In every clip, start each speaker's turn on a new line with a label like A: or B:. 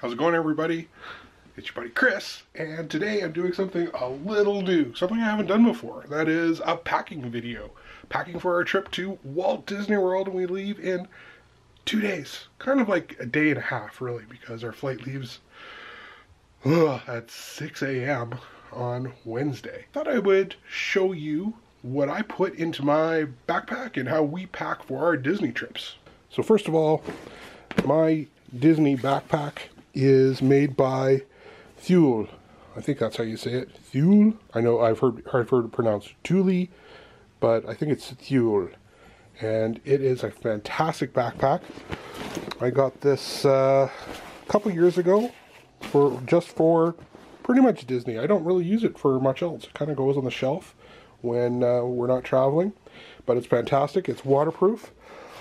A: How's it going, everybody? It's your buddy Chris, and today I'm doing something a little new, something I haven't done before. That is a packing video. Packing for our trip to Walt Disney World, and we leave in 2 days. Kind of like a day and a half, really, because our flight leaves at 6 a.m. on Wednesday. Thought I would show you what I put into my backpack and how we pack for our Disney trips. So first of all, my Disney backpack is made by Thule. I think that's how you say it. Thule. I know I've heard it pronounced Thule, but I think it's Thule. And it is a fantastic backpack. I got this a couple years ago for pretty much Disney. I don't really use it for much else. It kind of goes on the shelf when we're not traveling, but it's fantastic. It's waterproof.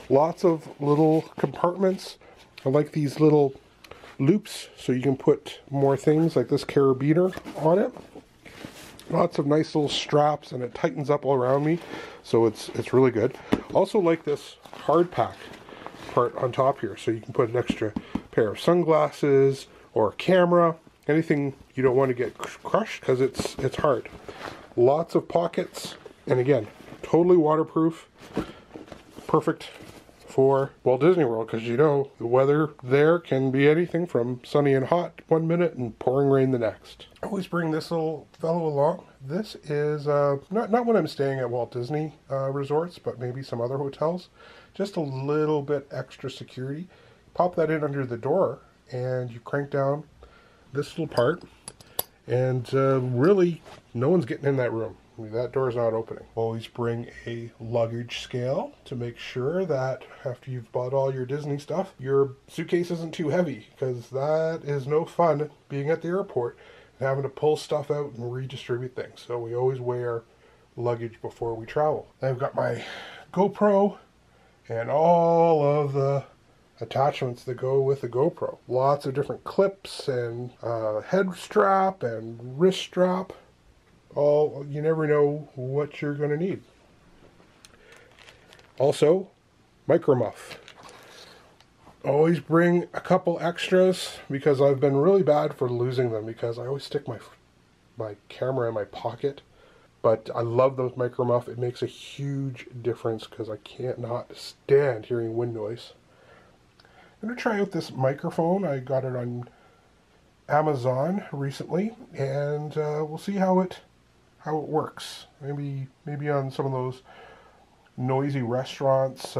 A: Lots of little compartments. I like these little loops so you can put more things like this carabiner on it. Lots of nice little straps, and it tightens up all around me, so it's really good. Also like this hard pack part on top here, so you can put an extra pair of sunglasses or a camera, anything you don't want to get crushed because it's hard. Lots of pockets, and again, totally waterproof. Perfect for Walt Disney World, because you know the weather there can be anything from sunny and hot 1 minute and pouring rain the next. I always bring this little fellow along. This is not when I'm staying at Walt Disney resorts, but maybe some other hotels. Just a little bit extra security. Pop that in under the door and you crank down this little part, and really no one's getting in that room. That door's not opening. Always bring a luggage scale to make sure that after you've bought all your Disney stuff, your suitcase isn't too heavy, because that is no fun being at the airport and having to pull stuff out and redistribute things. So we always weigh our luggage before we travel. I've got my GoPro and all of the attachments that go with the GoPro. Lots of different clips and head strap and wrist strap. You never know what you're going to need. Also, micro muff. Always bring a couple extras, because I've been really bad for losing them, because I always stick my camera in my pocket. But I love those micro muff. It makes a huge difference, because I can't not stand hearing wind noise. I'm going to try out this microphone. I got it on Amazon recently, and we'll see how it works. Maybe on some of those noisy restaurants,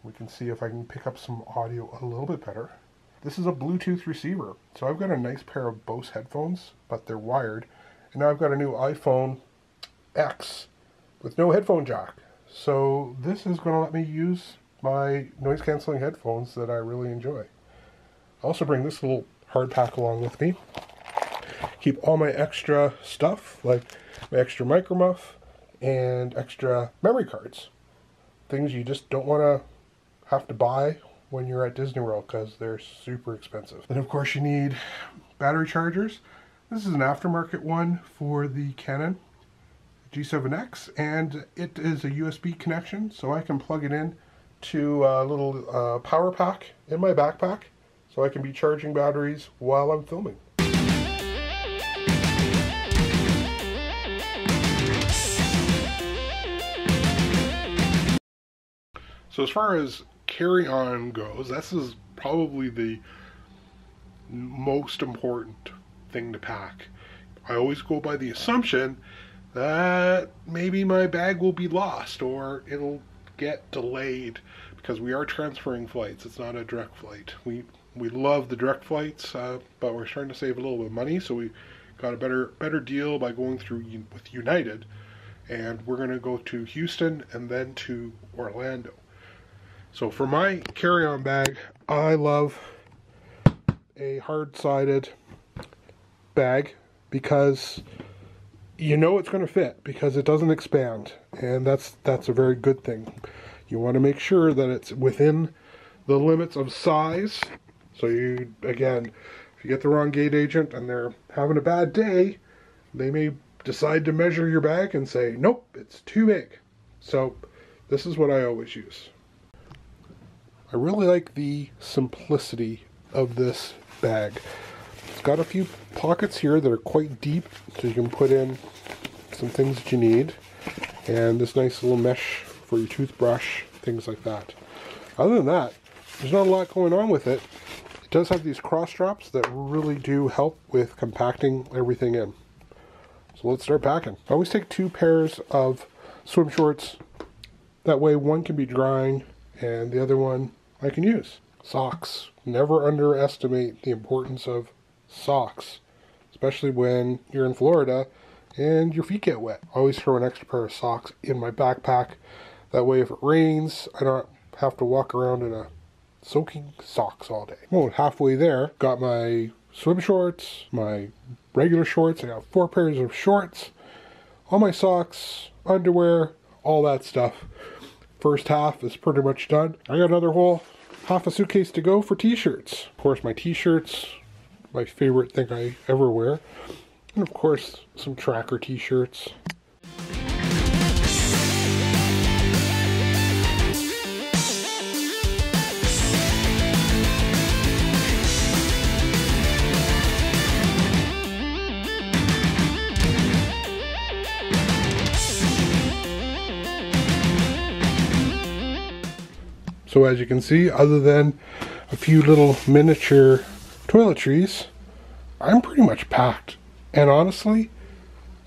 A: we can see if I can pick up some audio a little bit better. This is a Bluetooth receiver, so I've got a nice pair of Bose headphones, but they're wired, and now I've got a new iPhone X with no headphone jack. So this is going to let me use my noise cancelling headphones that I really enjoy. I also bring this little hard pack along with me. Keep all my extra stuff, like my extra micro muff and extra memory cards. Things you just don't want to have to buy when you're at Disney World, because they're super expensive. And of course you need battery chargers. This is an aftermarket one for the Canon G7X, and it is a USB connection, so I can plug it in to a little power pack in my backpack, so I can be charging batteries while I'm filming. So as far as carry-on goes, this is probably the most important thing to pack. I always go by the assumption that maybe my bag will be lost or it'll get delayed, because we are transferring flights. It's not a direct flight. We love the direct flights, but we're starting to save a little bit of money, so we got a better deal by going through with United, and we're going to go to Houston and then to Orlando. So for my carry-on bag, I love a hard-sided bag, because you know it's going to fit, because it doesn't expand, and that's a very good thing. You want to make sure that it's within the limits of size. So again, if you get the wrong gate agent and they're having a bad day, they may decide to measure your bag and say, nope, it's too big. So this is what I always use. I really like the simplicity of this bag. It's got a few pockets here that are quite deep, so you can put in some things that you need. And this nice little mesh for your toothbrush, things like that. Other than that, there's not a lot going on with it. It does have these cross straps that really do help with compacting everything in. So let's start packing. I always take 2 pairs of swim shorts. That way one can be drying and the other one I can use. Socks. Never underestimate the importance of socks, especially when you're in Florida and your feet get wet. I always throw an extra pair of socks in my backpack. That way if it rains, I don't have to walk around in a soaking socks all day. Well, halfway there, got my swim shorts, my regular shorts. I got 4 pairs of shorts, all my socks, underwear, all that stuff. First half is pretty much done. I got another whole half a suitcase to go for t-shirts. Of course, my t-shirts, my favorite thing I ever wear. And of course, some tracker t-shirts. So as you can see, other than a few little miniature toiletries, I'm pretty much packed. And honestly,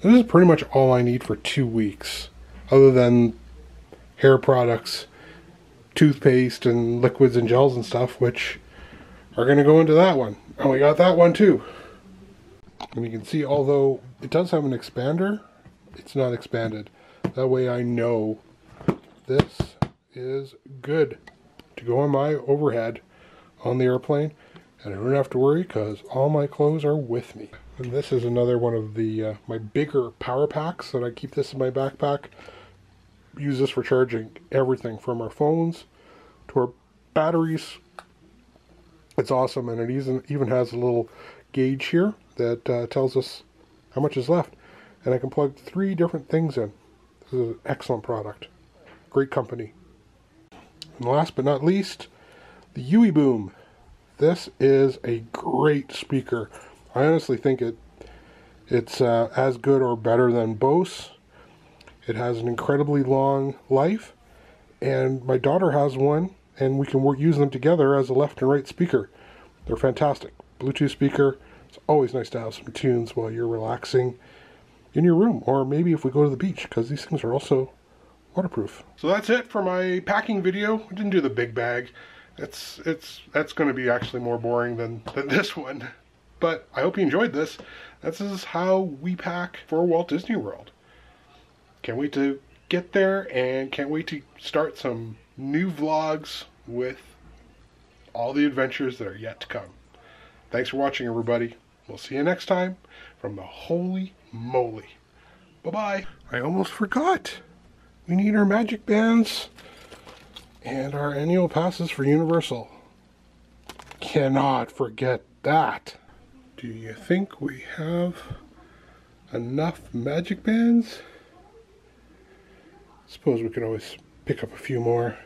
A: this is pretty much all I need for 2 weeks. Other than hair products, toothpaste, and liquids and gels and stuff, which are going to go into that one. And we got that one too. And you can see, although it does have an expander, it's not expanded. That way I know this is good to go on my overhead on the airplane, and I don't have to worry because all my clothes are with me. And this is another one of the my bigger power packs that I keep this in my backpack. Use this for charging everything from our phones to our batteries. It's awesome, and it even has a little gauge here that tells us how much is left, and I can plug 3 different things in. This is an excellent product. Great company. And last but not least, the UE Boom. This is a great speaker. I honestly think it's as good or better than Bose. It has an incredibly long life, and my daughter has one, and we can use them together as a left and right speaker. They're fantastic. Bluetooth speaker. It's always nice to have some tunes while you're relaxing in your room, or maybe if we go to the beach, because these things are also waterproof. So that's it for my packing video. I didn't do the big bag. That's going to be actually more boring than this one. But I hope you enjoyed this. This is how we pack for Walt Disney World. Can't wait to get there, and can't wait to start some new vlogs with all the adventures that are yet to come. Thanks for watching, everybody. We'll see you next time from the Holy Moly. Bye-bye. I almost forgot. We need our magic bands and our annual passes for Universal. Cannot forget that. Do you think we have enough magic bands? Suppose we could always pick up a few more.